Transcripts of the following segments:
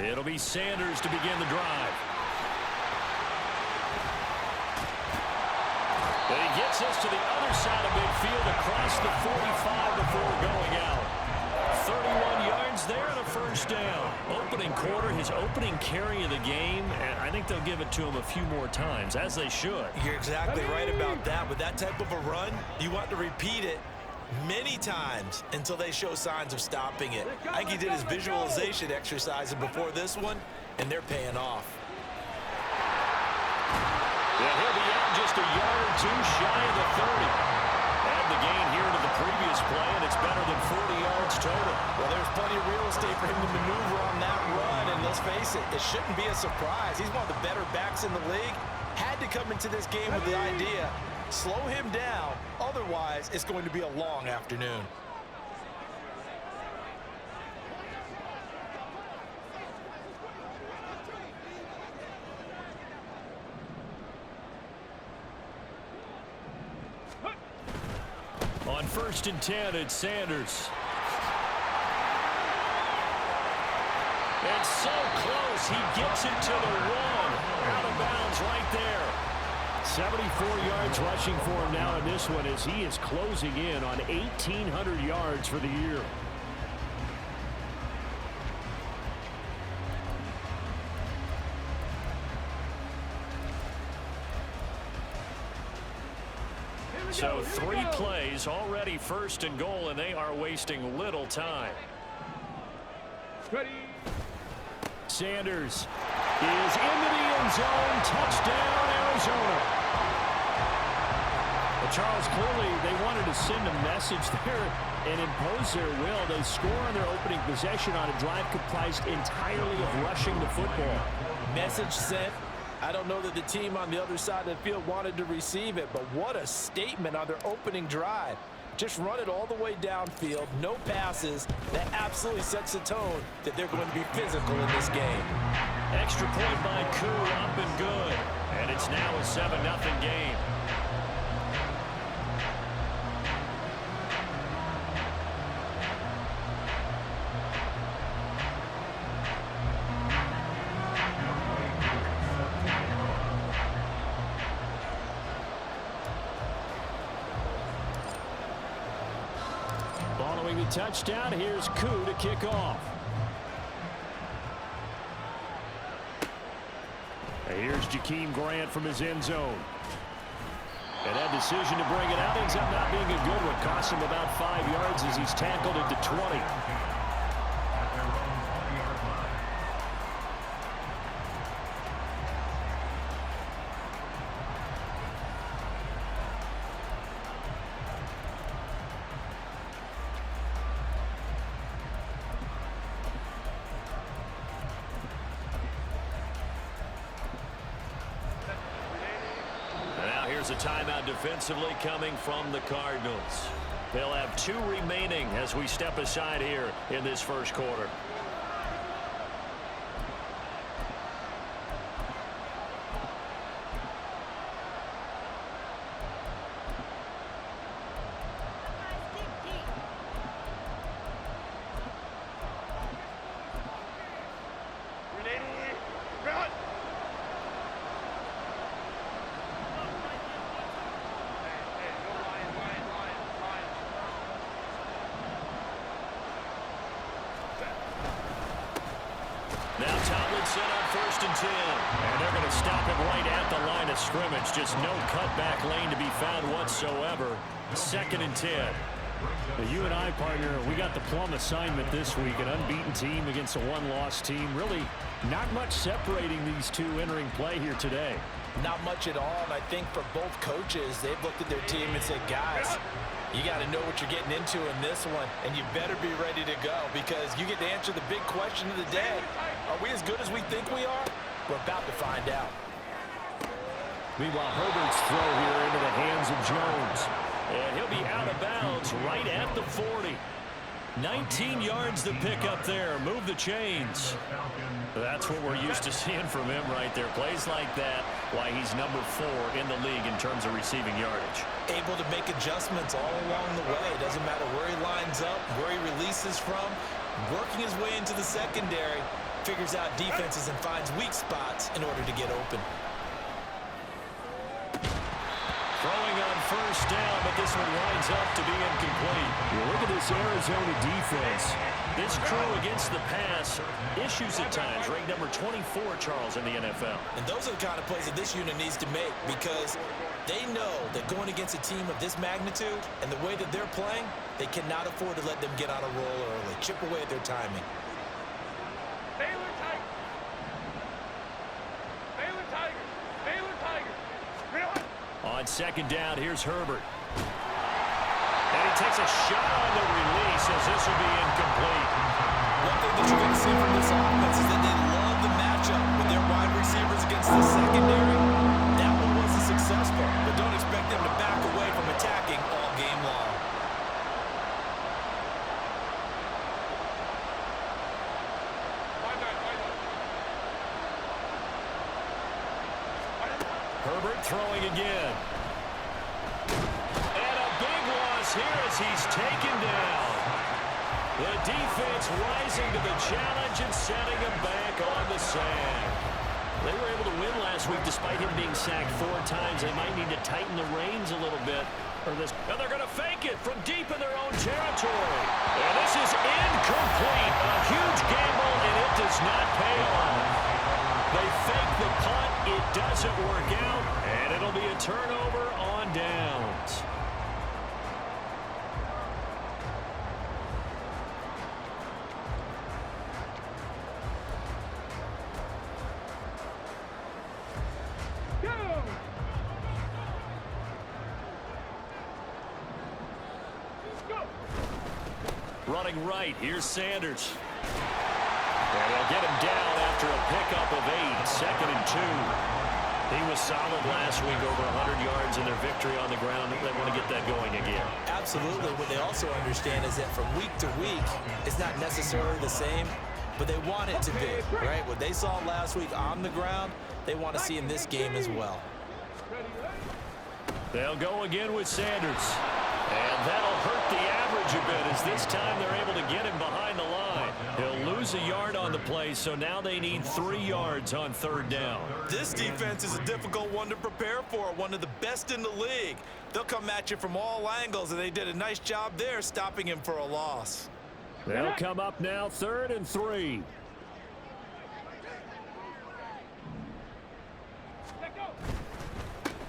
It'll be Sanders to begin the drive. And he gets us to the other side of midfield across the 45 before going out. 31 yards there and a first down. Opening quarter, his opening carry of the game, and I think they'll give it to him a few more times, as they should. You're exactly right about that. With that type of a run, you want to repeat it many times until they show signs of stopping it. I think he did his visualization exercises before this one, and they're paying off. And he'll be out just a yard or two shy of the 30. And the gain here to the previous play, and it's better than 40 yards total. Well, there's plenty of real estate for him to maneuver on that run, and let's face it, it shouldn't be a surprise. He's one of the better backs in the league. Had to come into this game with the idea, slow him down, otherwise it's going to be a long afternoon. On 1st and 10, it's Sanders. And so close, he gets it to the 1. Out of bounds right there. 74 yards rushing for him now in this one as he is closing in on 1,800 yards for the year. So 3 plays, already 1st and goal, and they are wasting little time. Sanders is into the end zone. Touchdown, Arizona. Well, Charles, clearly they wanted to send a message there and impose their will. They score on their opening possession on a drive comprised entirely of rushing the football. Message sent. I don't know that the team on the other side of the field wanted to receive it, but what a statement on their opening drive. Just run it all the way downfield, no passes. That absolutely sets the tone that they're going to be physical in this game. Extra point by Koo, up and good. And it's now a 7-0 game. Following the touchdown, here's Koo to kick off. And here's Jakeem Grant from his end zone. And that decision to bring it out ends up not being a good one. Cost him about 5 yards as he's tackled into 20. Here's a timeout defensively coming from the Cardinals. They'll have 2 remaining as we step aside here in this first quarter. Now Tomlinson on 1st and 10. And they're going to stop him right at the line of scrimmage. Just no cutback lane to be found whatsoever. 2nd and 10. You and I, partner, we got the plum assignment this week. An unbeaten team against a one-loss team. Really not much separating these two entering play here today. Not much at all, and I think for both coaches, they've looked at their team and said, guys, you got to know what you're getting into in this one, and you better be ready to go because you get to answer the big question of the day. Are we as good as we think we are? We're about to find out. Meanwhile, Herbert's throw here into the hands of Jones. And he'll be out of bounds right at the 40. 19 yards to pick up there. Move the chains. That's what we're used to seeing from him right there. Plays like that, why he's number 4 in the league in terms of receiving yardage. Able to make adjustments all along the way. It doesn't matter where he lines up, where he releases from. Working his way into the secondary, figures out defenses and finds weak spots in order to get open. Throwing on first down, but this one winds up to be incomplete. You look at this Arizona defense. This crew against the pass, issues at times, ranked number 24, Charles, in the NFL. And those are the kind of plays that this unit needs to make because they know that going against a team of this magnitude and the way that they're playing, they cannot afford to let them get on a roll early, chip away at their timing. Baylor Tigers. Baylor Tigers. Baylor Tigers. Really? On second down, here's Herbert. And he takes a shot on the release as this will be incomplete. One thing that you're going to see from this offense is that they love the matchup with their wide receivers against the secondary. That one wasn't successful, but don't expect them to back away from attacking all game long. Herbert throwing again. And a big loss here as he's taken down. The defense rising to the challenge and setting him back on the sand. They were able to win last week despite him being sacked 4 times. They might need to tighten the reins a little bit. And they're going to fake it from deep in their own territory. And this is incomplete. A huge gamble, and it does not pay off. They fake the punt. It doesn't work out, and it'll be a turnover on downs. Running right, here's Sanders. And they'll get him down after a pickup of 8, 2nd and 2. He was solid last week, over 100 yards in their victory on the ground. They want to get that going again. Absolutely. What they also understand is that from week to week, it's not necessarily the same, but they want it to be, right? What they saw last week on the ground, they want to see in this game as well. They'll go again with Sanders. And that'll hurt the average a bit as this time they're able to get him behind the line. He'll lose a yard on the play, so now they need 3 yards on 3rd down. This defense is a difficult one to prepare for, one of the best in the league. They'll come at you from all angles, and they did a nice job there stopping him for a loss. They'll come up now 3rd and 3.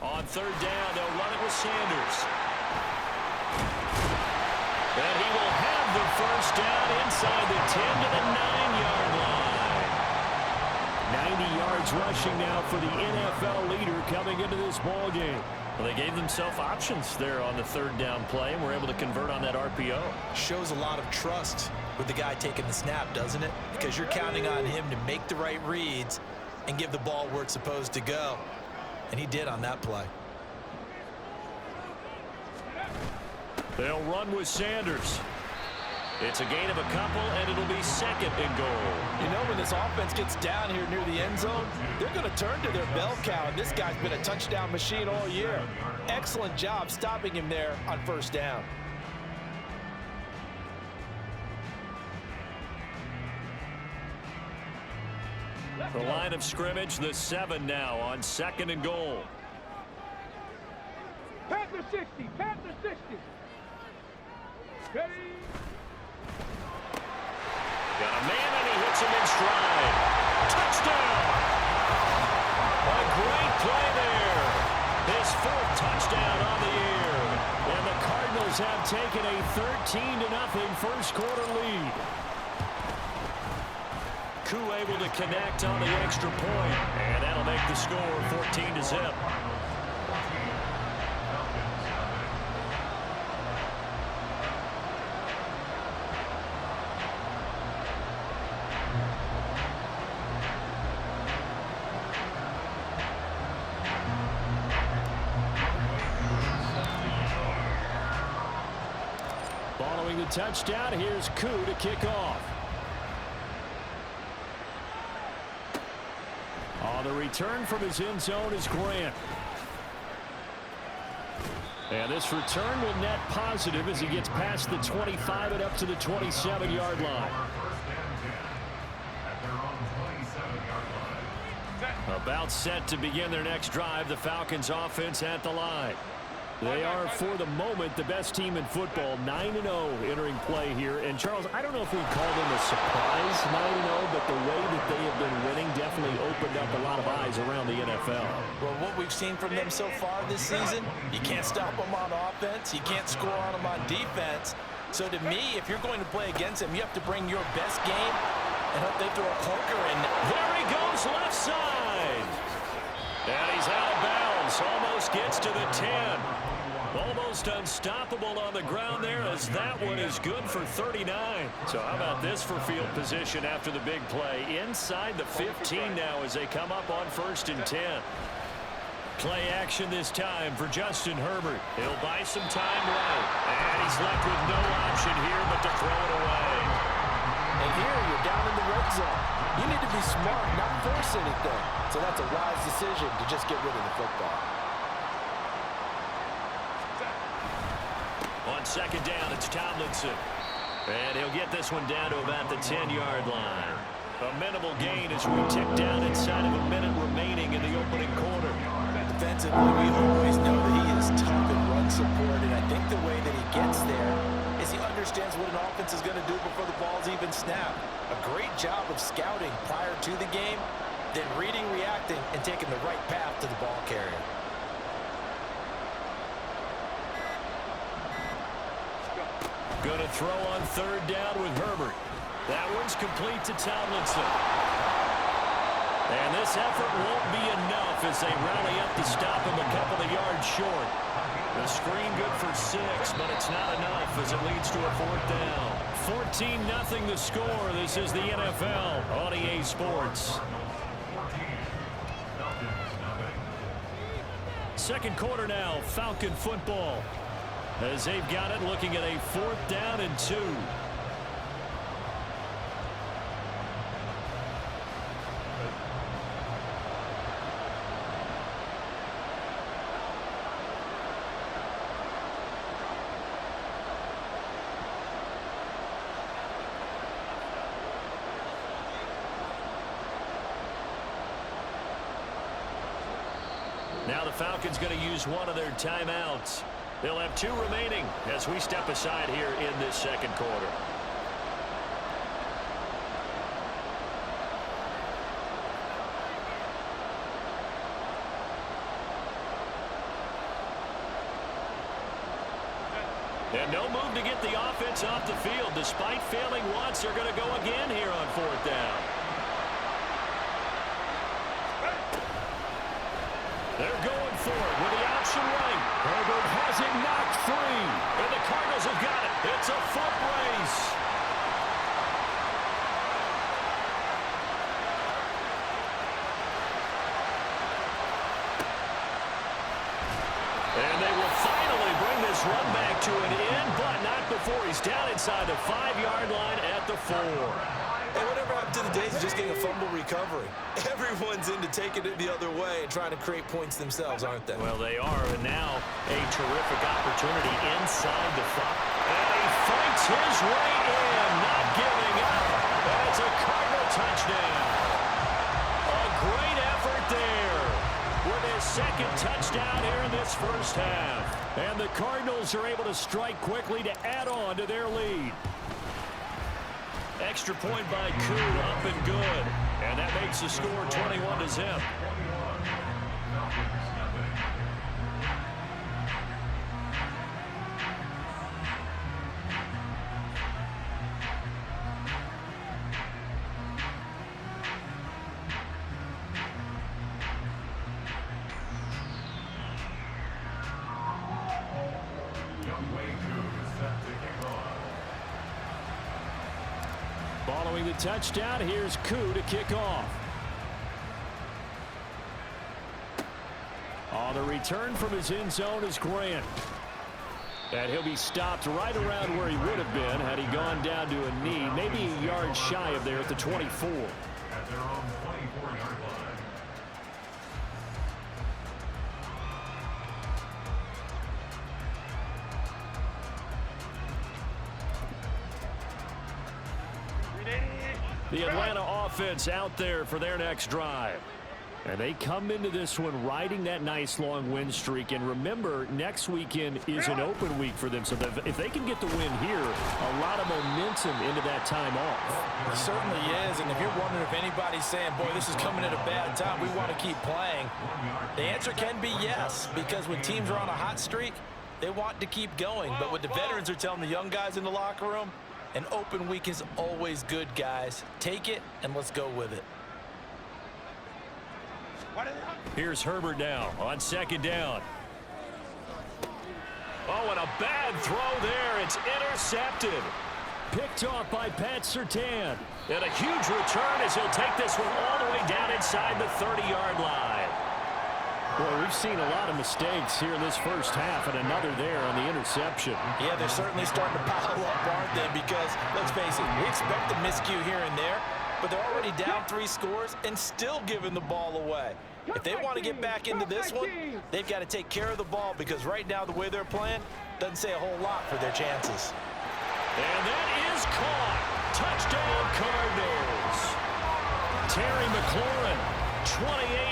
On 3rd down, they'll run it with Sanders. And he will have the first down inside the 10 to the 9-yard line. 90 yards rushing now for the NFL leader coming into this ball game. Well, they gave themselves options there on the 3rd down play and were able to convert on that RPO. Shows a lot of trust with the guy taking the snap, doesn't it? Because you're counting on him to make the right reads and give the ball where it's supposed to go. And he did on that play. They'll run with Sanders. It's a gain of a couple, and it'll be 2nd and goal. You know, when this offense gets down here near the end zone, they're going to turn to their bell cow, and this guy's been a touchdown machine all year. Excellent job stopping him there on 1st down. The line of scrimmage, the 7 now on 2nd and goal. Panther 60. Panther 60. Ready? Got a man, and he hits him in stride. Touchdown! A great play there. His 4th touchdown on the year. And the Cardinals have taken a 13-0 first quarter lead. Koo able to connect on the extra point, and that'll make the score 14-0. Following the touchdown, here's Koo to kick off. On the return from his end zone is Grant. And this return will net positive as he gets past the 25 and up to the 27-yard line. About set to begin their next drive. The Falcons offense at the line. They are, for the moment, the best team in football, 9-0 entering play here. And, Charles, I don't know if we'd call them a surprise 9-0, but the way that they have been winning definitely opened up a lot of eyes around the NFL. Well, what we've seen from them so far this season, you can't stop them on offense. You can't score on them on defense. So, to me, if you're going to play against them, you have to bring your best game and hope they throw a clunker in. There he goes, left side. And he's out of bounds. Almost gets to the 10. Almost unstoppable on the ground there as that one is good for 39. So how about this for field position after the big play? Inside the 15 now as they come up on 1st and 10. Play action this time for Justin Herbert. He'll buy some time right. And he's left with no option here but to throw it away. And here you're down in the red zone. You need to be smart, not force anything. So that's a wise decision to just get rid of the football. On 2nd down, it's Tomlinson. And he'll get this one down to about the 10-yard line. A minimal gain as we tick down inside of a minute remaining in the opening quarter. Defensively, we always know that he is tough in run support, and I think the way that he gets there is he understands what an offense is going to do before the ball's even snapped. A great job of scouting prior to the game, then reading, reacting, and taking the right path to the ball carrier. Going to throw on 3rd down with Herbert. That one's complete to Tomlinson. And this effort won't be enough as they rally up to stop him a couple of yards short. The screen good for 6, but it's not enough as it leads to a 4th down. 14-0 the score. This is the NFL on EA Sports. Second quarter now, Falcon football. As they've got it, looking at a 4th down and 2. Now the Falcons going to use one of their timeouts. They'll have 2 remaining as we step aside here in this second quarter. And no move to get the offense off the field. Despite failing once, they're going to go again here on 4th down. They're going for it with the option right. Herbert has it knocked free. And the Cardinals have got it. It's a foot race. And they will finally bring this run back to an end, but not before he's down inside the 5-yard line at the 4. And whatever happened to the days of just getting a fumble recovery? Everyone's into taking it the other way and trying to create points themselves, aren't they? Well, they are, and now a terrific opportunity inside the 5. And he fights his way in, not giving up. That's a Cardinal touchdown. A great effort there with his 2nd touchdown here in this first half. And the Cardinals are able to strike quickly to add on to their lead. Extra point by Kuhn, up and good. And that makes the score 21-0. Following the touchdown, here's Koo to kick off. On the return from his end zone is Grant. And he'll be stopped right around where he would have been had he gone down to a knee, maybe a yard shy of there at the 24. At their own 24-yard line. The Atlanta offense out there for their next drive. And they come into this one riding that nice long win streak. And remember, next weekend is an open week for them. So if they can get the win here, a lot of momentum into that time off. It certainly is. And if you're wondering if anybody's saying, boy, this is coming at a bad time, we want to keep playing, the answer can be yes. Because when teams are on a hot streak, they want to keep going. But what the veterans are telling the young guys in the locker room, an open week is always good, guys. Take it and let's go with it. Here's Herbert now on second down. Oh, and a bad throw there. It's intercepted. Picked off by Pat Surtain. And a huge return as he'll take this one all the way down inside the 30-yard line. Well, we've seen a lot of mistakes here in this first half, and another there on the interception. Yeah, they're certainly starting to pile up, aren't they? Because, let's face it, we expect a miscue here and there, but they're already down 3 scores and still giving the ball away. If they want to get back into this one, they've got to take care of the ball, because right now the way they're playing doesn't say a whole lot for their chances. And that is caught. Touchdown Cardinals. Terry McLaurin,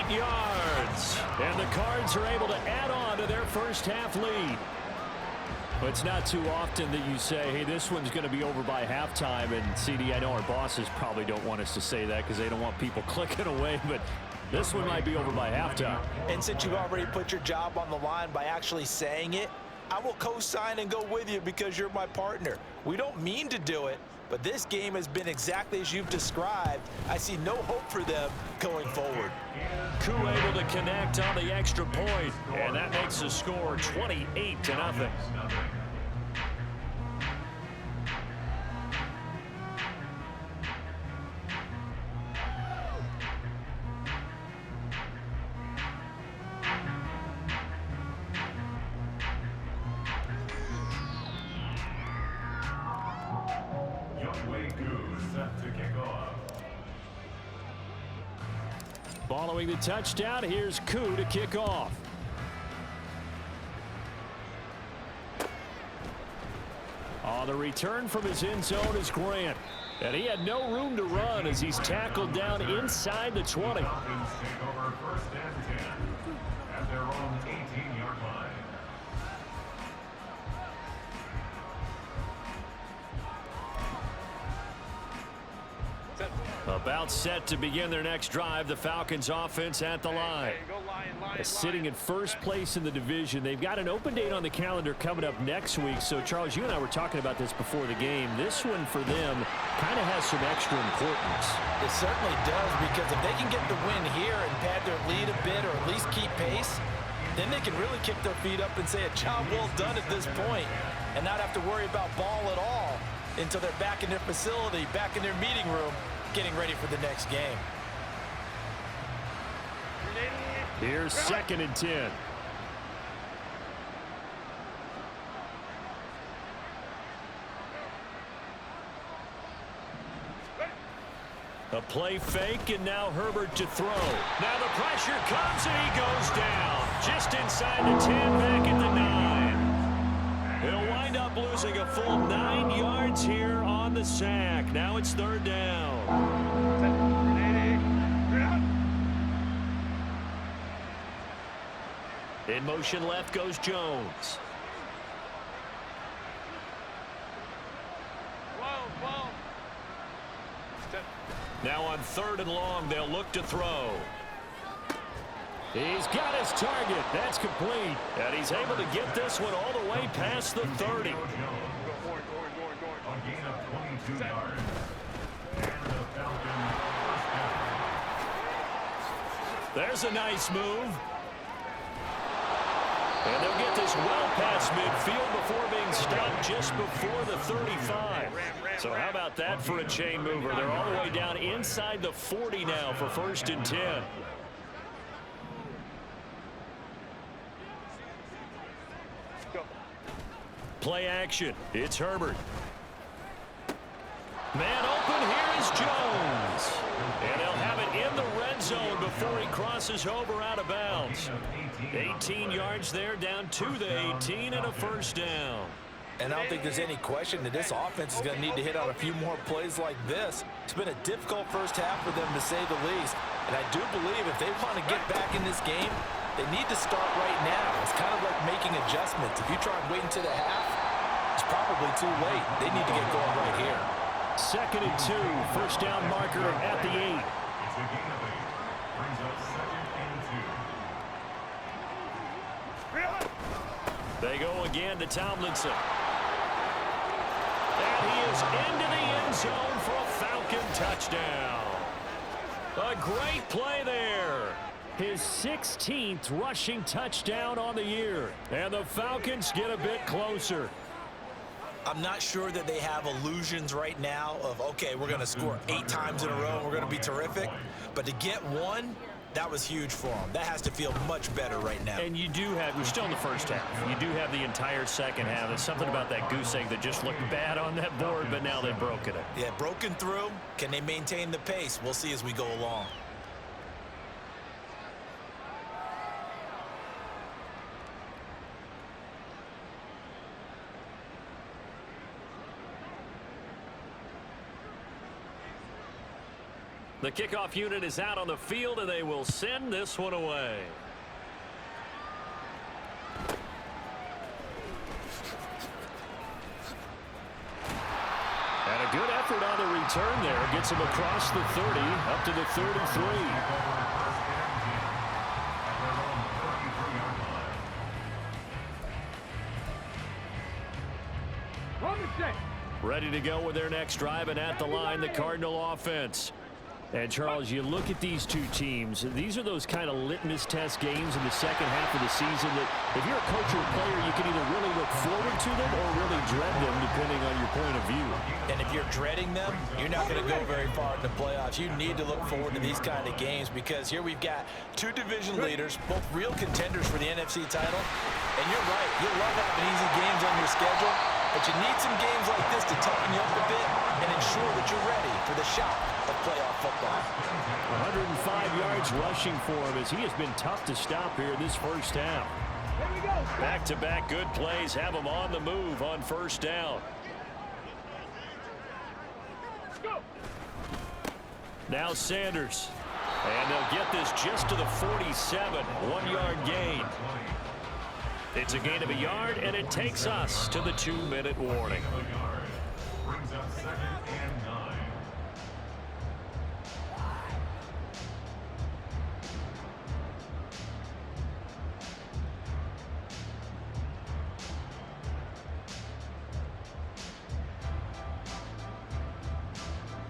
28 yards. And the Cards are able to add on to their first half lead. But it's not too often that you say, hey, this one's going to be over by halftime. And, CD, I know our bosses probably don't want us to say that because they don't want people clicking away. But this one might be over by halftime. And since you've already put your job on the line by actually saying it, I will co-sign and go with you because you're my partner. We don't mean to do it, but this game has been exactly as you've described. I see no hope for them going forward. Koo able to connect on the extra point, and that makes the score 28-0. Following the touchdown, here's Koo to kick off. On the return from his end zone is Grant. And he had no room to run as he's tackled down inside the 20. Falcons take over first and 10 at their own 18-yard line. About set to begin their next drive, the Falcons offense at the line. Sitting in first place in the division. They've got an open date on the calendar coming up next week. So, Charles, you and I were talking about this before the game. This one for them kind of has some extra importance. It certainly does, because if they can get the win here and pad their lead a bit or at least keep pace, then they can really kick their feet up and say a job well done at this point and not have to worry about ball at all until they're back in their facility, back in their meeting room, getting ready for the next game. Here's second and 10. A play fake, and now Herbert to throw. Now the pressure comes, and he goes down. Just inside the 10, back at the 9. He'll wind up losing a full 9 yards here on the sack. Now it's third down. In motion left goes Jones. Now on third and long, they'll look to throw. He's got his target. That's complete. And he's able to get this one all the way past the 30. A gain of 22 yards. And the Falcons first down. There's a nice move. And they'll get this well past midfield before being stopped just before the 35. So how about that for a chain mover? They're all the way down inside the 40 now for first and 10. Play action. It's Herbert. Man open, here is Jones. And they'll have it in the red zone before he crosses over out of bounds. 18 yards there, down to the 18, and a first down. And I don't think there's any question that this offense is going to need to hit on a few more plays like this It's been a difficult first half for them, to say the least. And I do believe if they want to get back in this game, they need to start right now. It's kind of like making adjustments. If you try and wait until the half, it's probably too late. They need to get going right here. 2nd and 2. First down marker at the 8. It's a gain of 8. Brings up 2nd and 2. They go again to Tomlinson. And he is into the end zone for a Falcon touchdown. A great play there. His 16th rushing touchdown on the year. And the Falcons get a bit closer. I'm not sure that they have illusions right now of, okay, we're going to score 8 times in a row and we're going to be terrific. But to get one, that was huge for them. That has to feel much better right now. And you do have, we're still in the first half. You do have the entire second half. There's something about that goose egg that just looked bad on that board, but now they've broken it. Yeah, broken through. Can they maintain the pace? We'll see as we go along. The kickoff unit is out on the field, and they will send this one away. And a good effort on the return there. Gets him across the 30, up to the 33. Run the set. Ready to go with their next drive, and at the line, the Cardinal offense. And, Charles, you look at these two teams, these are those kind of litmus test games in the second half of the season that if you're a coach or a player, you can either really look forward to them or really dread them, depending on your point of view. And if you're dreading them, you're not going to go very far in the playoffs. You need to look forward to these kind of games because here we've got 2 division leaders, both real contenders for the NFC title. And you're right, you'll love having easy games on your schedule, but you need some games like this to toughen you up a bit and ensure that you're ready for the shock of playoff football. 105 yards rushing for him as he has been tough to stop here this first half. Here we go. Back-to-back good plays have him on the move on first down. Go. Now Sanders. And they'll get this just to the 47. 1-yard gain. It's a gain of a yard, and it takes us to the 2-minute warning. Brings up 2nd and 9.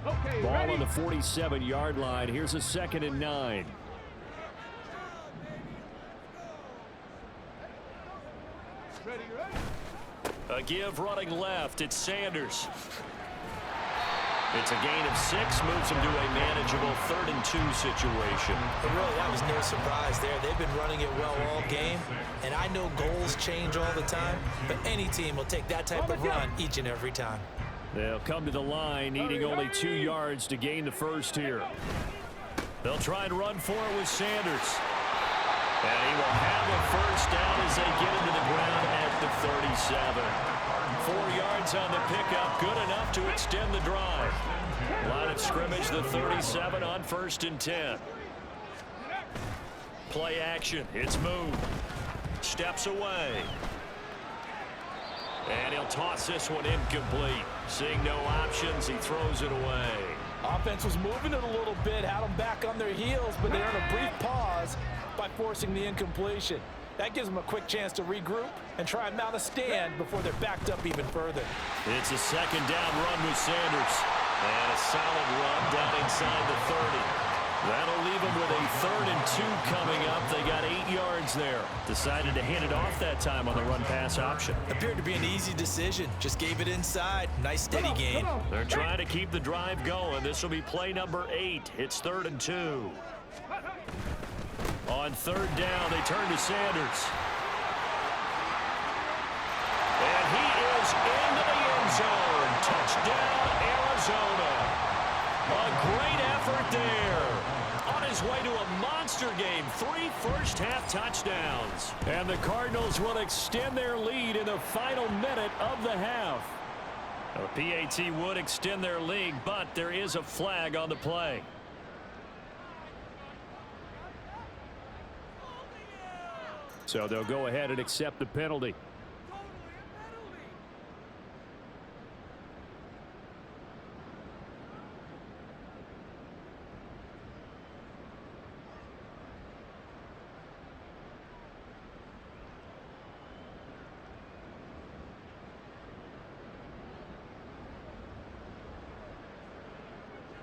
Okay, Ball ready? on the 47-yard line. Here's a 2nd and 9. Ready, ready. A give running left. It's Sanders. It's a gain of 6. Moves him to a manageable 3rd and 2 situation. But really, that was no surprise there. They've been running it well all game. And I know goals change all the time, but any team will take that type of run each and every time. They'll come to the line, needing only 2 yards to gain the first here. They'll try and run for it with Sanders. And he will have a first down as they get into the ground at the 37. 4 yards on the pickup, good enough to extend the drive. Line of scrimmage, the 37 on 1st and 10. Play action, it's moved. Steps away. And he'll toss this one incomplete. Seeing no options, he throws it away. Offense was moving it a little bit, had them back on their heels, but they earned a brief pause by forcing the incompletion. That gives them a quick chance to regroup and try and mount a stand before they're backed up even further. It's a 2nd down run with Sanders. And a solid run down inside the 30. That'll leave them with a 3rd and 2 coming up. They got 8 yards there. Decided to hand it off that time on the run-pass option. Appeared to be an easy decision. Just gave it inside. Nice steady gain. They're trying to keep the drive going. This will be play number 8. It's 3rd and 2. On 3rd down, they turn to Sanders. And he is into the end zone. Touchdown, Arizona. A great effort there. On his way to a monster game. 3 first-half touchdowns. And the Cardinals will extend their lead in the final minute of the half. The PAT would extend their lead, but there is a flag on the play. So they'll go ahead and accept the penalty.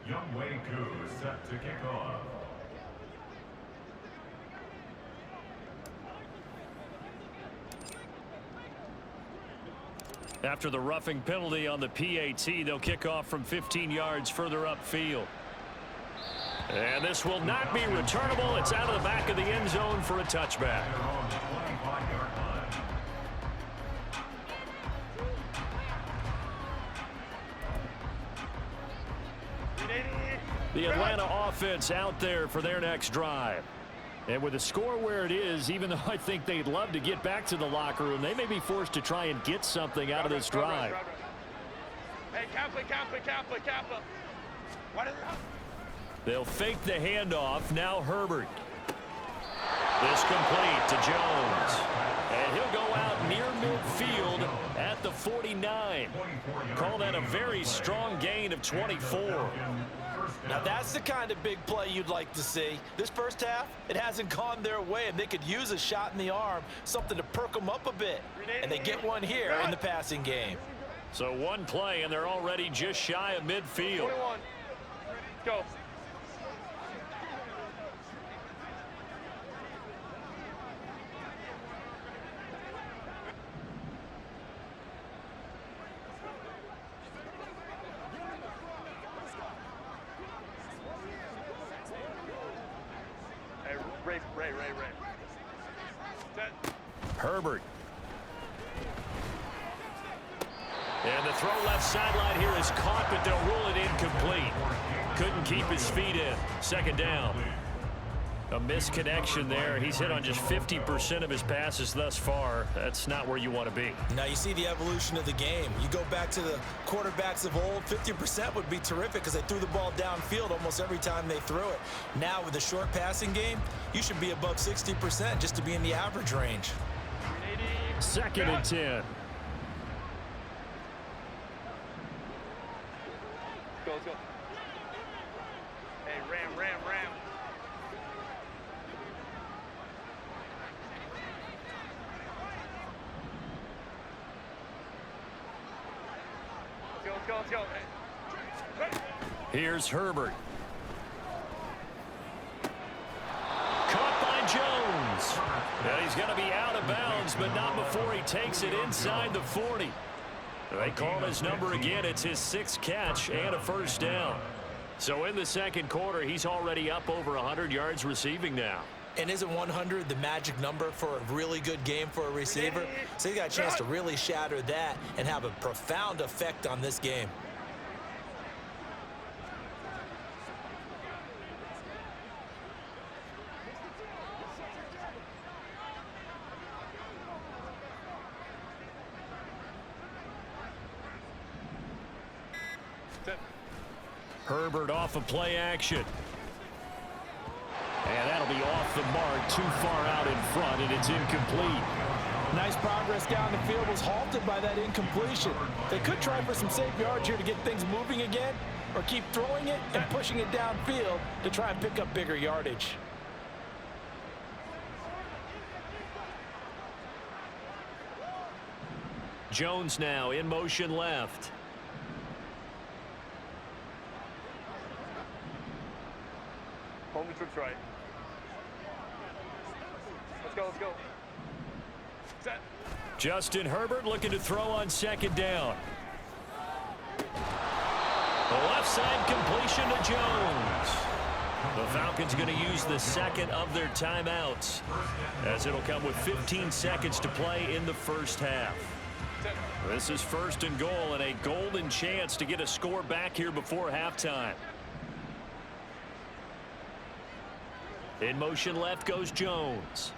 Young Wei Koo is set to kick off. After the roughing penalty on the PAT, they'll kick off from 15 yards further upfield. And this will not be returnable. It's out of the back of the end zone for a touchback. They're on the 25-yard line. The Atlanta offense out there for their next drive. And with the score where it is, even though I think they'd love to get back to the locker room, they may be forced to try and get something out of this drive. Hey, Kaplan. What is it? They'll fake the handoff. Now Herbert. This complete to Jones. And he'll go out near midfield at the 49. Call that a very strong gain of 24. Now that's the kind of big play you'd like to see. This first half, it hasn't gone their way, and they could use a shot in the arm, something to perk them up a bit. And they get one here in the passing game. So one play, and they're already just shy of midfield. 21. Go. Ray. Set. Herbert. And the throw left sideline here is caught, but they'll rule it incomplete. Couldn't keep his feet in. Second down. A misconnection there. He's hit on just 50% of his passes thus far. That's not where you want to be. Now you see the evolution of the game. You go back to the quarterbacks of old, 50% would be terrific because they threw the ball downfield almost every time they threw it. Now with the short passing game, you should be above 60% just to be in the average range. Second and 10. Let's go. Hey, ram. Let's go. Hey. Here's Herbert. Caught by Jones. Now he's going to be out of bounds, but not before he takes it inside the 40. They call his number again. It's his 6th catch and a first down. So in the second quarter, he's already up over 100 yards receiving now. And isn't 100 the magic number for a really good game for a receiver? So he got a chance to really shatter that and have a profound effect on this game. Herbert off of play action. And that'll be off the mark, too far out in front, and it's incomplete. Nice progress down the field was halted by that incompletion. They could try for some safe yards here to get things moving again, or keep throwing it and pushing it downfield to try and pick up bigger yardage. Jones now in motion left. Home trips right. Let's go. Set. Justin Herbert looking to throw on second down. The left side completion to Jones. The Falcons going to use the second of their timeouts, as it'll come with 15 seconds to play in the first half. This is first and goal, and a golden chance to get a score back here before halftime. In motion left goes Jones.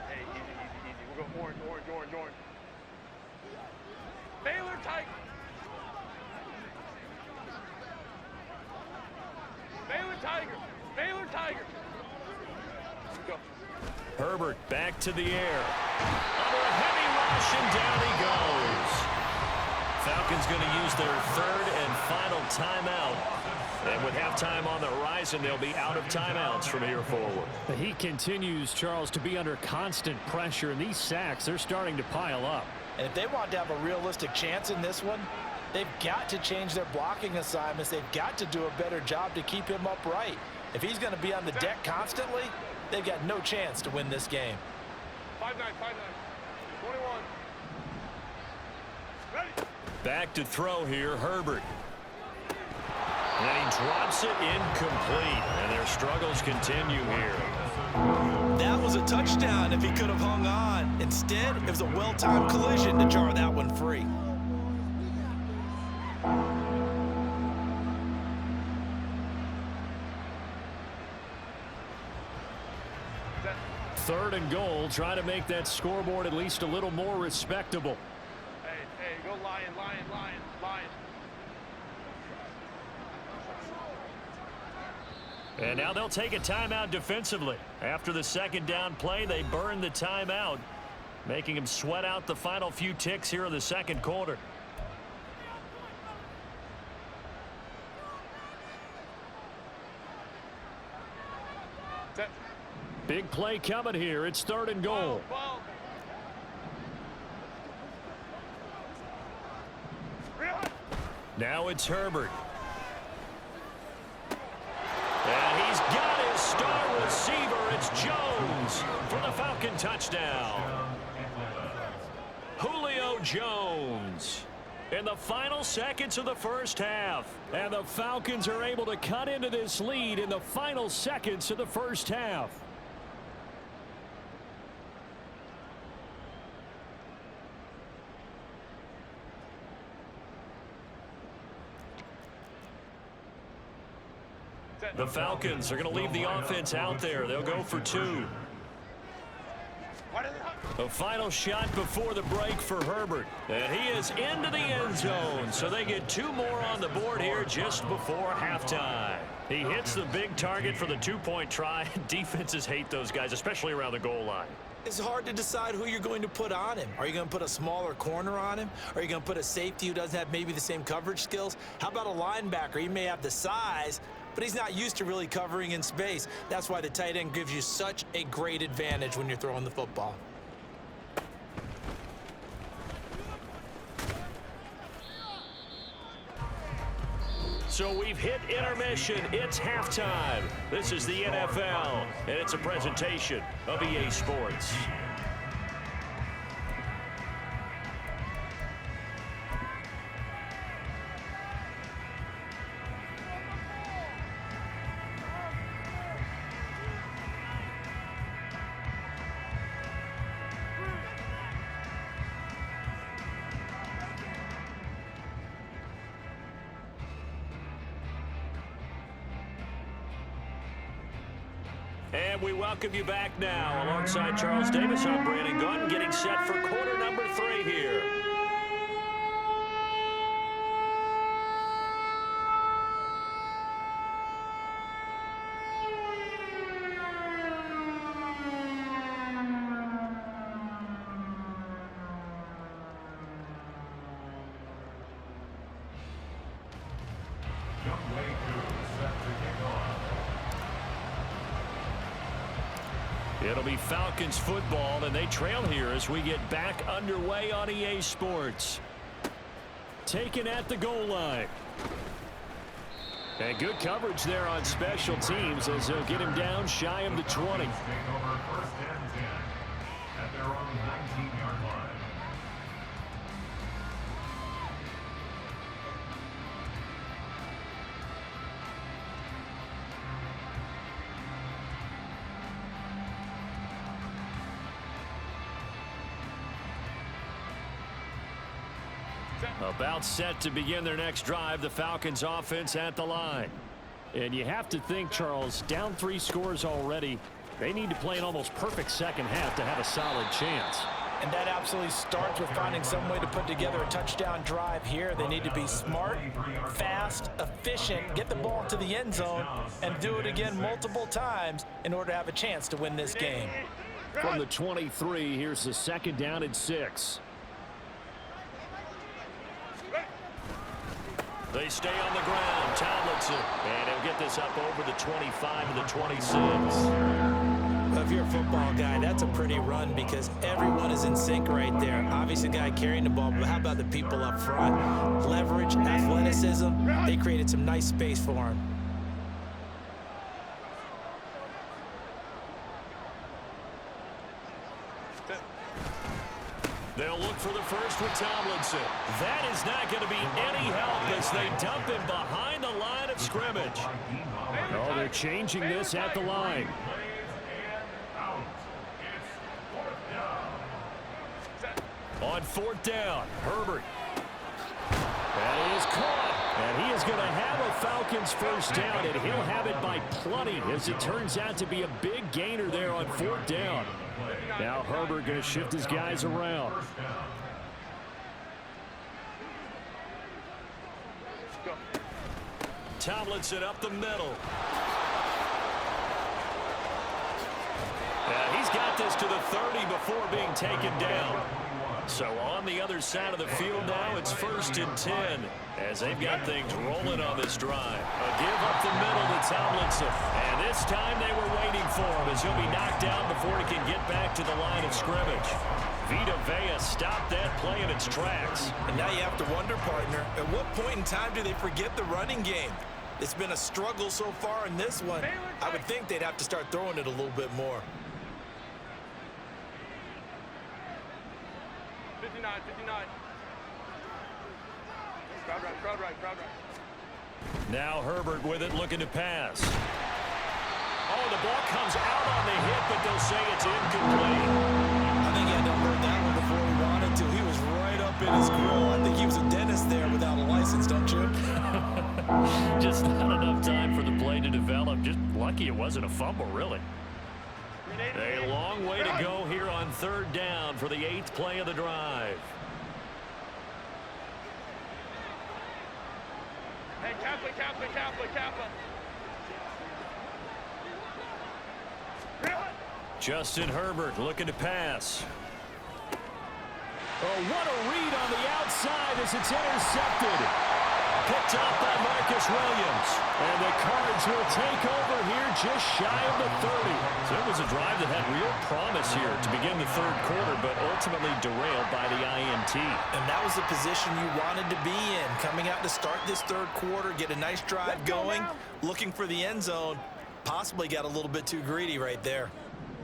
Hey, easy. We'll go orange. Baylor Tiger. Baylor Tiger. Baylor Tiger. Go. Herbert back to the air. Under a heavy rush, and down he goes. Falcons going to use their third and final timeout. And with halftime on the horizon, they'll be out of timeouts from here forward. He continues, Charles, to be under constant pressure, and these sacks, they're starting to pile up. And if they want to have a realistic chance in this one, they've got to change their blocking assignments. They've got to do a better job to keep him upright. If he's going to be on the deck constantly, they've got no chance to win this game. 5-9, 5-9. 21. Ready. Back to throw here, Herbert. And he drops it incomplete, and their struggles continue here. That was a touchdown if he could have hung on. Instead, it was a well-timed collision to jar that one free. Third and goal, try to make that scoreboard at least a little more respectable. Hey, go Lion, Lion, Lion, Lion. And now they'll take a timeout defensively. After the second down play, they burn the timeout, making them sweat out the final few ticks here in the second quarter. Set. Big play coming here. It's third and goal. Ball. Now it's Herbert. And he's got his star receiver. It's Jones for the Falcon touchdown. Julio Jones in the final seconds of the first half. And the Falcons are able to cut into this lead in the final seconds of the first half. The Falcons are going to leave the offense out there. They'll go for two. A final shot before the break for Herbert. And he is into the end zone. So they get two more on the board here just before halftime. He hits the big target for the two-point try. Defenses hate those guys, especially around the goal line. It's hard to decide who you're going to put on him. Are you going to put a smaller corner on him? Are you going to put a safety who doesn't have maybe the same coverage skills? How about a linebacker? He may have the size, but he's not used to really covering in space. That's why the tight end gives you such a great advantage when you're throwing the football. So we've hit intermission. It's halftime. This is the NFL, and it's a presentation of EA Sports. And we welcome you back now. Alongside Charles Davis, I'm Brandon Gunn, getting set for quarter number 3 here. Young Wei Koo set to kick off. It'll be Falcons football, and they trail here as we get back underway on EA Sports. Taken at the goal line. And good coverage there on special teams as they'll get him down shy of the 20. Take over first and 10 at their own 19-yard line. About set to begin their next drive, the Falcons offense at the line. And you have to think, Charles, down 3 scores already. They need to play an almost perfect second half to have a solid chance. And that absolutely starts with finding some way to put together a touchdown drive here. They need to be smart, fast, efficient, get the ball to the end zone, and do it again multiple times in order to have a chance to win this game. From the 23, here's the second down and 6. They stay on the ground. Tomlinson. And he'll get this up over the 25 and the 26. Well, if you're a football guy, that's a pretty run because everyone is in sync right there. Obviously, the guy carrying the ball, but how about the people up front? Leverage, athleticism, they created some nice space for him. They'll look for the first with Tomlinson. That is not going to be any help as they dump him behind the line of scrimmage. Oh, they're changing this at the line. On 4th down, Herbert. That is caught. And he is going to have a Falcons first down, and he'll have it by plenty as it turns out to be a big gainer there on 4th down. Now Herbert going to shift his guys around. Tomlinson up the middle. He's got this to the 30 before being taken down. So on the other side of the field now, it's 1st and 10 as they've got things rolling on this drive. A give up the middle to Tomlinson. And this time they were waiting for him as he'll be knocked down before he can get back to the line of scrimmage. Vita Vea stopped that play in its tracks. And now you have to wonder, partner, at what point in time do they forget the running game? It's been a struggle so far in this one. I would think they'd have to start throwing it a little bit more. 59. Crowd right. Now Herbert with it, looking to pass. Oh, the ball comes out on the hit, but they'll say it's incomplete. I think he had to have heard that one before he wanted to. He was right up in his grill. I think he was a dentist there without a license, don't you? Just not enough time for the play to develop. Just lucky it wasn't a fumble, really. A long way to go here on 3rd down for the 8th play of the drive. Hey, Kappa. Justin Herbert looking to pass. Oh, what a read on the outside as it's intercepted. Picked up by Marcus Williams. And the Cards will take over here just shy of the 30. So it was a drive that had real promise here to begin the 3rd quarter, but ultimately derailed by the INT. And that was the position you wanted to be in. Coming out to start this 3rd quarter, get a nice drive going, looking for the end zone. Possibly got a little bit too greedy right there.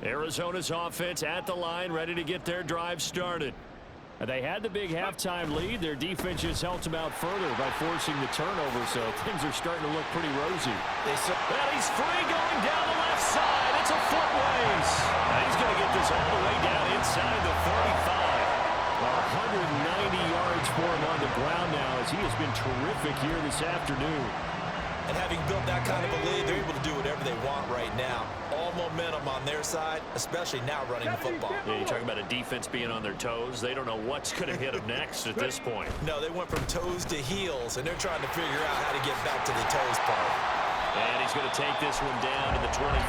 Arizona's offense at the line, ready to get their drive started. They had the big halftime lead. Their defense just helped them out further by forcing the turnover, so things are starting to look pretty rosy. And he's free going down the left side. It's a foot race. Now he's going to get this all the way down inside the 35. 190 yards for him on the ground now as he has been terrific here this afternoon. And having built that kind of a lead, they're able to do whatever they want right now. All momentum on their side, especially now running the football. Yeah, you talk about a defense being on their toes. They don't know what's going to hit them next at this point. No, they went from toes to heels, and they're trying to figure out how to get back to the toes part. And he's going to take this one down to the 25.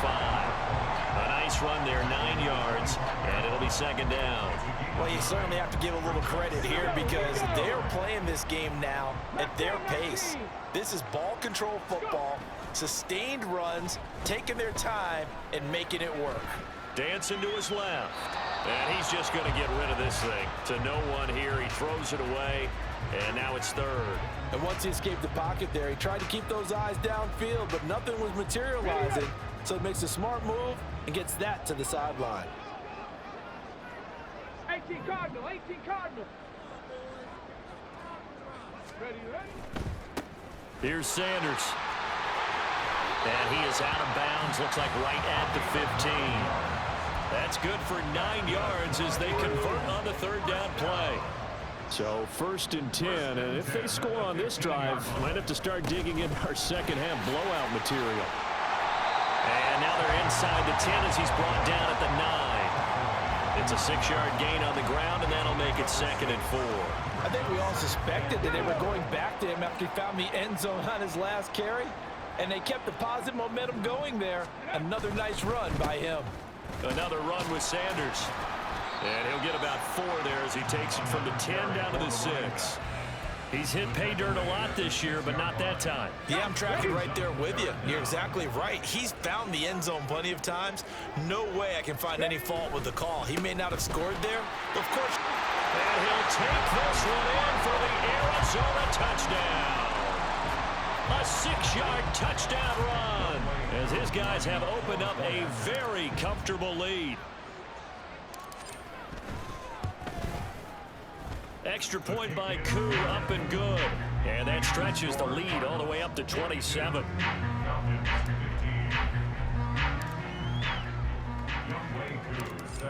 A nice run there, 9 yards, and it'll be 2nd down. Well, you certainly have to give a little credit here because they're playing this game now at their pace. This is ball control football, sustained runs, taking their time, and making it work. Dancing to his left, and he's just going to get rid of this thing. To no one here, he throws it away, and now it's 3rd. And once he escaped the pocket there, he tried to keep those eyes downfield, but nothing was materializing. So he makes a smart move and gets that to the sideline. 18 Cardinal. Ready? Here's Sanders. And he is out of bounds, looks like right at the 15. That's good for 9 yards as they convert on the 3rd down play. So 1st and 10, and if they score on this drive, might have to start digging in our second half blowout material. And now they're inside the 10 as he's brought down at the 9. It's a 6-yard gain on the ground, and that'll make it 2nd and 4. I think we all suspected that they were going back to him after he found the end zone on his last carry, and they kept the positive momentum going there. Another nice run by him. Another run with Sanders. And he'll get about 4 there as he takes it from the 10 down to the 6. He's hit pay dirt a lot this year, but not that time. Yeah, I'm tracking right there with you. You're exactly right. He's found the end zone plenty of times. No way I can find any fault with the call. He may not have scored there, but of course. And he'll take this one in for the Arizona touchdown. A 6-yard touchdown run as his guys have opened up a very comfortable lead. Extra point by Koo, up and good. And that stretches the lead all the way up to 27.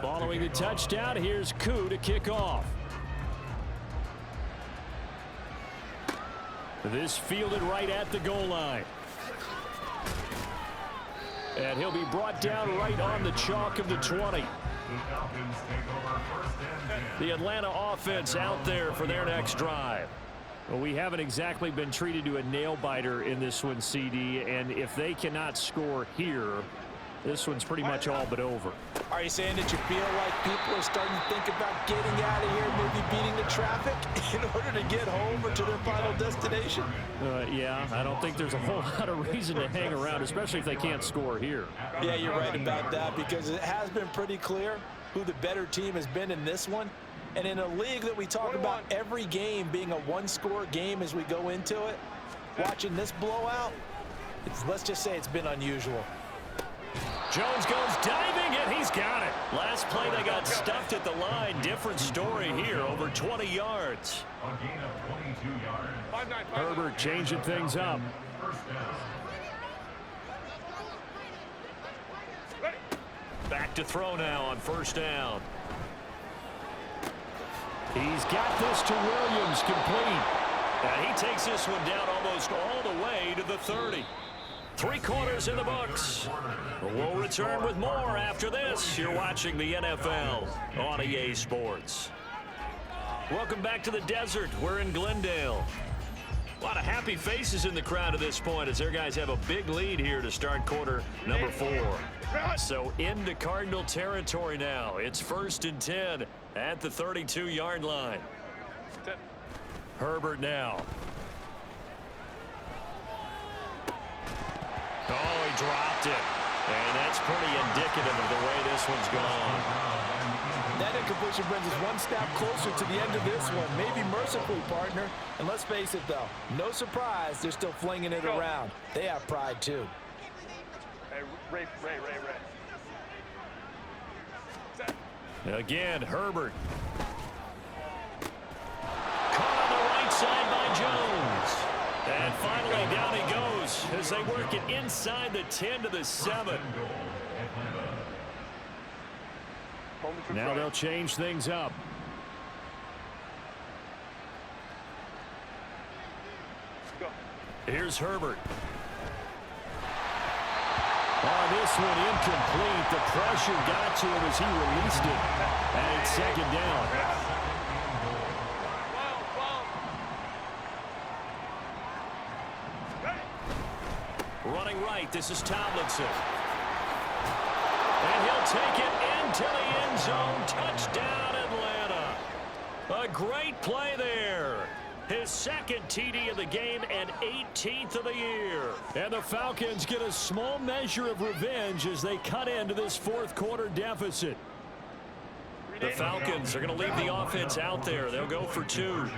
Following the touchdown, here's Koo to kick off. This fielded right at the goal line. And he'll be brought down right on the chalk of the 20. The Atlanta offense out there for their next drive. Well, we haven't exactly been treated to a nail-biter in this one, CD, and if they cannot score here, this one's pretty much all but over. Are you saying that you feel like people are starting to think about getting out of here, maybe beating the traffic in order to get home or to their final destination? Yeah, I don't think there's a whole lot of reason to hang around, especially if they can't score here. Yeah, you're right about that, because it has been pretty clear who the better team has been in this one. And in a league that we talk about every game being a one-score game as we go into it, watching this blowout, let's just say it's been unusual. Jones goes diving, and he's got it. Last play, they got stuffed at the line. Different story here, over 20 yards. A gain of 22 yards. Herbert changing things up. Back to throw now on 1st down. He's got this to Williams, complete. And he takes this one down almost all the way to the 30. 3 quarters in the books. We'll return with more after this. You're watching the NFL on EA Sports. Welcome back to the desert. We're in Glendale. A lot of happy faces in the crowd at this point as their guys have a big lead here to start quarter number 4. So into Cardinal territory now. It's 1st and 10 at the 32-yard line. Herbert now. Oh, he dropped it. And that's pretty indicative of the way this one's gone. That incompletion brings us one step closer to the end of this one. Maybe mercifully, partner. And let's face it, though. No surprise, they're still flinging it around. They have pride, too. Hey, Ray. Again, Herbert. Caught on the right side by Jones. And finally, down he goes as they work it inside the 10 to the 7. Now they'll change things up. Here's Herbert. Oh, this one incomplete. The pressure got to him as he released it. And it's 2nd down. Running right, this is Tomlinson. And he'll take it into the end zone. Touchdown, Atlanta. A great play there. His 2nd TD of the game and 18th of the year. And the Falcons get a small measure of revenge as they cut into this 4th quarter deficit. The Falcons are going to leave the offense out there. They'll go for 2.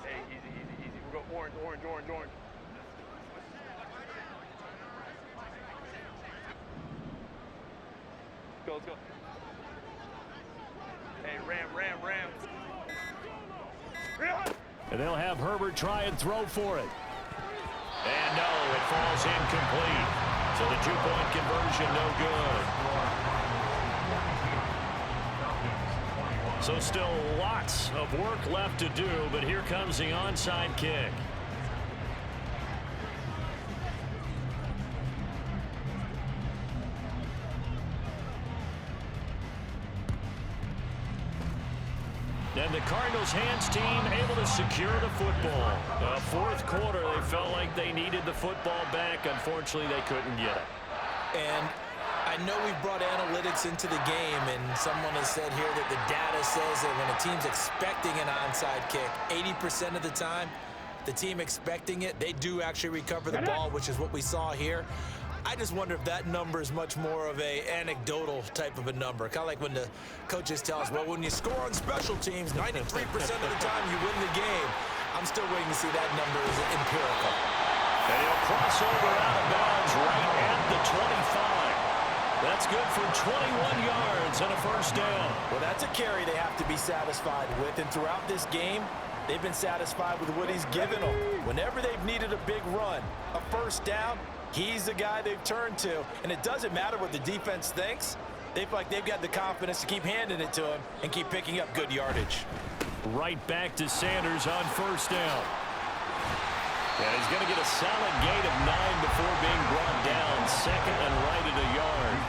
Hey, easy. We'll go orange. Let's go. Hey, ram. And they'll have Herbert try and throw for it. And no, it falls incomplete. So the 2-point conversion no good. So still lots of work left to do, but here comes the onside kick. his hands team able to secure the football. Fourth quarter, they felt like they needed the football back. Unfortunately, they couldn't get it. And I know we've brought analytics into the game, and someone has said here that the data says that when a team's expecting an onside kick, 80% of the time, the team expecting it, they do actually recover the ball, which is what we saw here. I just wonder if that number is much more of a anecdotal type of a number. Kind of like when the coaches tell us, well, when you score on special teams, 93% of the time you win the game. I'm still waiting to see that number is empirical. And he'll cross over out of bounds right at the 25. That's good for 21 yards and a first down. Well, that's a carry they have to be satisfied with. And throughout this game, they've been satisfied with what he's given them. Whenever they've needed a big run, a first down, he's the guy they've turned to. And it doesn't matter what the defense thinks. They feel like they've got the confidence to keep handing it to him and keep picking up good yardage. Right back to Sanders on first down. And he's going to get a solid gain of 9 before being brought down. Second and right at a yard.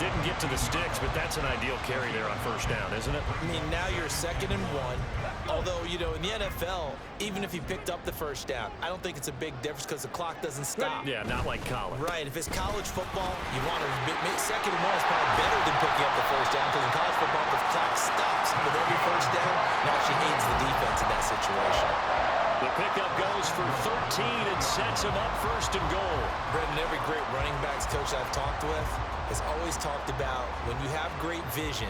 Didn't get to the sticks, but that's an ideal carry there on first down, isn't it? I mean, now you're 2nd and 1. Although, you know, in the NFL, even if he picked up the first down, I don't think it's a big difference because the clock doesn't stop. Yeah, not like college. Right. If it's college football, you want to make 2nd and 1 is probably better than picking up the first down because in college football, the clock stops with every first down. It actually aids the defense in that situation. The pickup goes for 13 and sets him up 1st and goal. Brendan, every great running backs coach I've talked with has always talked about when you have great vision,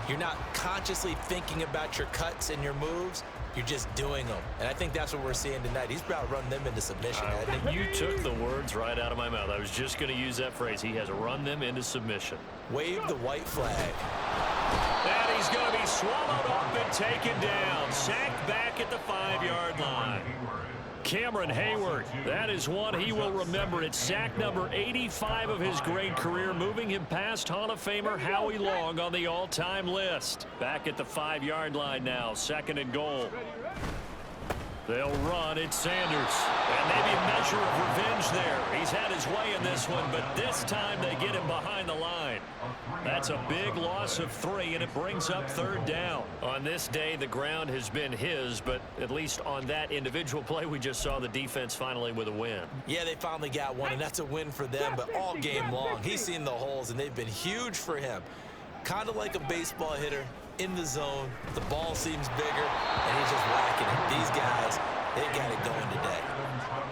you're not consciously thinking about your cuts and your moves. You're just doing them. And I think that's what we're seeing tonight. He's about to run them into submission. You took the words right out of my mouth. I was just going to use that phrase. He has run them into submission. Wave the white flag. And he's going to be swallowed up and taken down. Sacked back at the 5-yard line. Cameron Hayward, that is one he will remember. It's sack number 85 of his great career, moving him past Hall of Famer Howie Long on the all-time list. Back at the 5-yard line now, 2nd and goal. They'll run. It's Sanders. And maybe a measure of revenge there. He's had his way in this one, but this time they get him behind the line. That's a big loss of 3, and it brings up 3rd down. On this day, the ground has been his, but at least on that individual play, we just saw the defense finally with a win. Yeah, they finally got one, and that's a win for them, but all game long, he's seen the holes, and they've been huge for him. Kind of like a baseball hitter in the zone. The ball seems bigger, and he's just whacking it. These guys, they got it going today.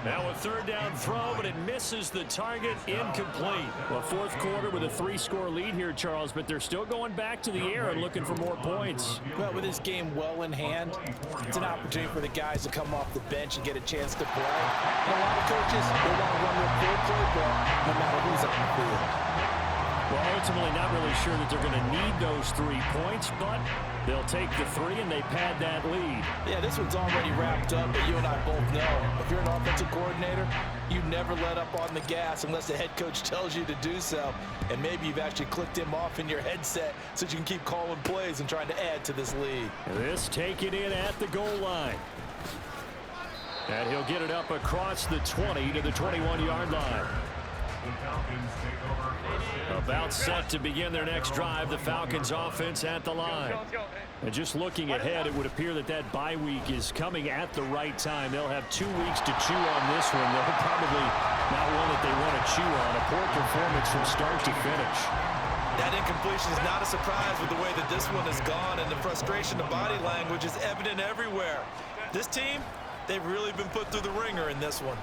Now a 3rd down throw, but it misses the target, incomplete. Well, 4th quarter with a 3-score lead here, Charles, but they're still going back to the air and looking for more points. Well, with this game well in hand, it's an opportunity for the guys to come off the bench and get a chance to play. And a lot of coaches, they want to run their full playbook no matter who's on the field. Well, ultimately not really sure that they're going to need those 3 points, but they'll take the 3 and they pad that lead. Yeah, this one's already wrapped up, but you and I both know if you're an offensive coordinator, you never let up on the gas unless the head coach tells you to do so. And maybe you've actually clicked him off in your headset so you can keep calling plays and trying to add to this lead. This taken in at the goal line. And he'll get it up across the 20 to the 21-yard line. About set to begin their next drive, the Falcons offense at the line. And just looking ahead, it would appear that that bye week is coming at the right time. They'll have 2 weeks to chew on this one. They'll probably not one that they want to chew on. A poor performance from start to finish. That incompletion is not a surprise with the way that this one has gone, and the frustration of body language is evident everywhere. This team, they've really been put through the ringer in this one.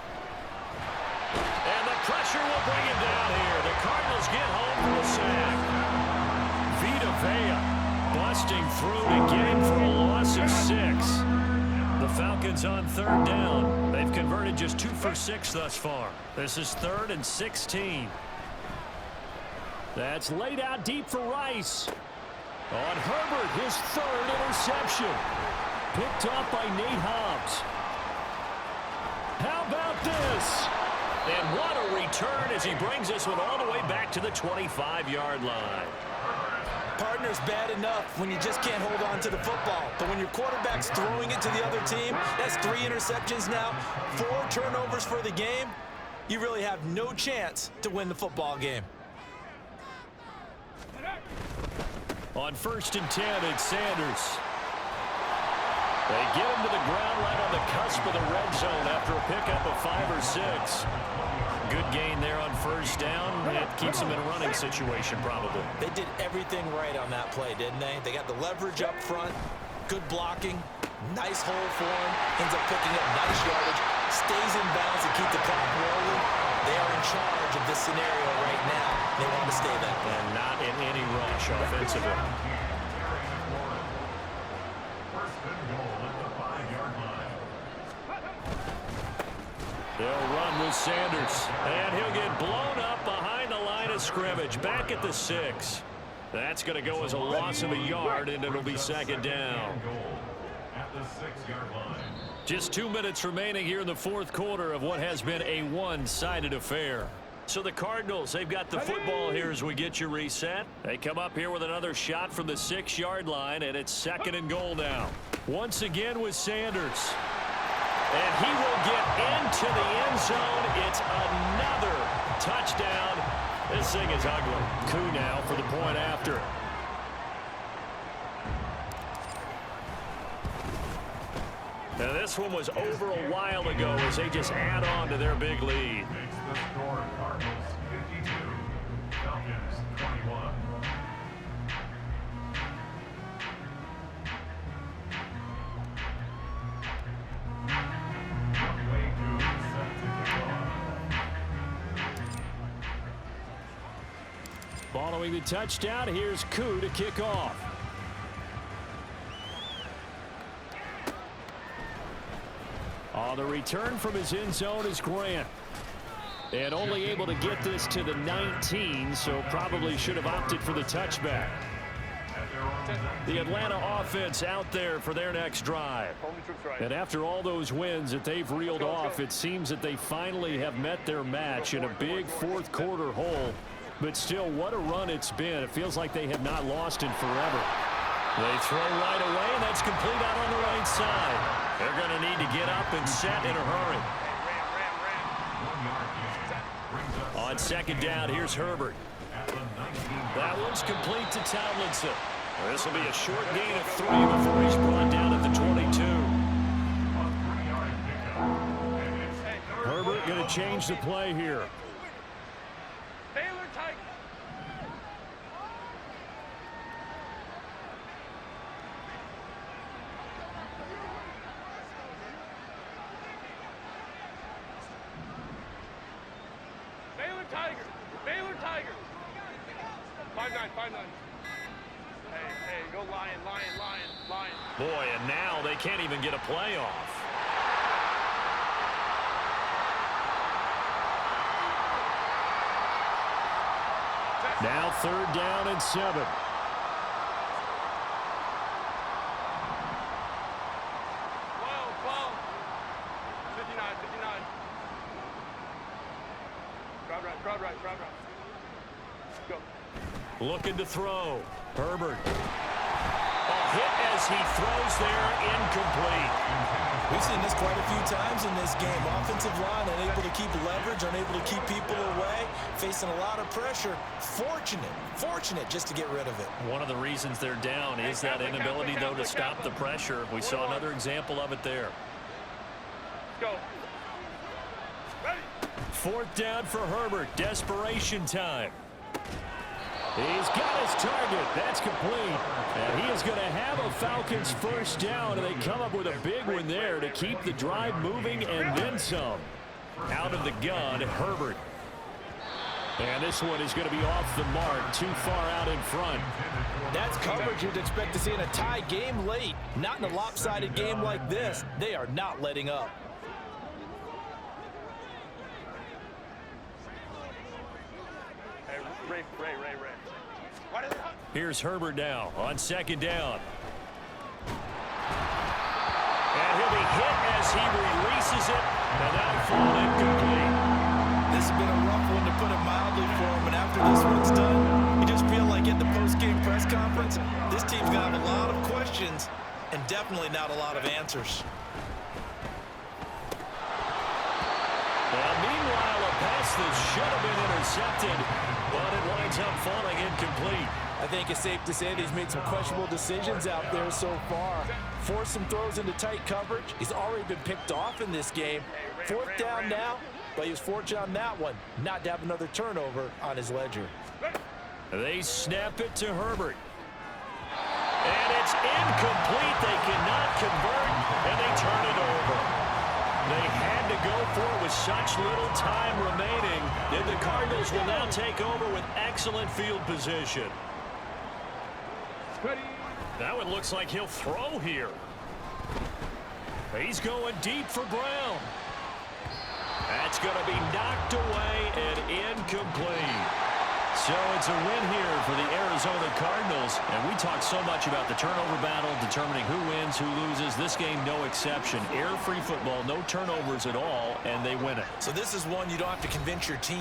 And the pressure will bring him down here. The Cardinals get home for a sack. Vita Vea busting through to get him for a loss of 6. The Falcons on 3rd down. They've converted just 2 for 6 thus far. This is 3rd and 16. That's laid out deep for Rice. On Herbert, his 3rd interception. Picked up by Nate Hobbs. How about this? And what a return as he brings this one all the way back to the 25-yard line. Partner's bad enough when you just can't hold on to the football. But when your quarterback's throwing it to the other team, that's 3 interceptions now, 4 turnovers for the game. You really have no chance to win the football game. On 1st and 10, it's Sanders. They get him to the ground right on the cusp of the red zone after a pickup of 5 or 6. Good gain there on first down. It keeps them in a running situation probably. They did everything right on that play, didn't they? They got the leverage up front, good blocking, nice hole for him, ends up picking up nice yardage, stays in bounds to keep the clock rolling. They are in charge of this scenario right now. They want to stay that way. And not in any rush offensively. First and goal at the 5-yard line. They'll run with Sanders. And he'll get blown up behind the line of scrimmage. Back at the 6. That's going to go as a loss of a yard, and it'll be second down. Goal at the 6-yard line. Just 2 minutes remaining here in the fourth quarter of what has been a one-sided affair. So the Cardinals, they've got the football here as we get you reset. They come up here with another shot from the 6-yard line, and it's second and goal now. Once again with Sanders. And he will get into the end zone. It's another touchdown. This thing is ugly. Koo now for the point after. Now this one was over a while ago as they just add on to their big lead. Makes the score Cardinals 52, Falcons 21. Way to set to kick off. Following the touchdown, here's Koo to kick off. On the return from his end zone is Grant. And only able to get this to the 19, so probably should have opted for the touchback. The Atlanta offense out there for their next drive. And after all those wins that they've reeled off, it seems that they finally have met their match in a big fourth quarter hole. But still, what a run it's been. It feels like they have not lost in forever. They throw right away, and that's complete out on the right side. They're going to need to get up and set in a hurry. On second down, here's Herbert. That one's complete to Tomlinson. This will be a short gain of 3 before he's brought down at the 22. Herbert going to change the play here. Baylor Tigers. Baylor Tigers. Baylor Tigers. 5-9, 5-9. Hey, go Lion. Boy, and now they can't even get a play off. Now third down and 7. 12. Crowd right. Go. Looking to throw. Herbert. A hit as he throws there, incomplete. We've seen this quite a few times in this game. Offensive line unable to keep leverage, unable to keep people away, facing a lot of pressure. Fortunate just to get rid of it. One of the reasons they're down is that inability, though, to stop the pressure. We saw another example of it there. Go. Ready. Fourth down for Herbert. Desperation time. He's got his target. That's complete. And he is going to have a Falcons first down, and they come up with a big one there to keep the drive moving and then some. Out of the gun, Herbert. And this one is going to be off the mark, too far out in front. That's coverage you'd expect to see in a tie game late. Not in a lopsided game like this. They are not letting up. Hey, Ray. Here's Herbert now on second down. And he'll be hit as he releases it. And that'll fall incomplete. This has been a rough one, to put it mildly, for him. And after this one's done, you just feel like at the post-game press conference, this team's going to have a lot of questions and definitely not a lot of answers. Well, meanwhile, a pass that should have been intercepted, but it winds up falling incomplete. I think it's safe to say that he's made some questionable decisions out there so far. Forced some throws into tight coverage. He's already been picked off in this game. 4th down now, but he was fortunate on that one not to have another turnover on his ledger. They snap it to Herbert. And it's incomplete. They cannot convert, and they turn it over. They had to go for it with such little time remaining. And the Cardinals will now take over with excellent field position. That one looks like he'll throw here. He's going deep for Brown. That's going to be knocked away and incomplete. So it's a win here for the Arizona Cardinals. And we talked so much about the turnover battle, determining who wins, who loses. This game, no exception. Air-free football, no turnovers at all, and they win it. So this is one you don't have to convince your team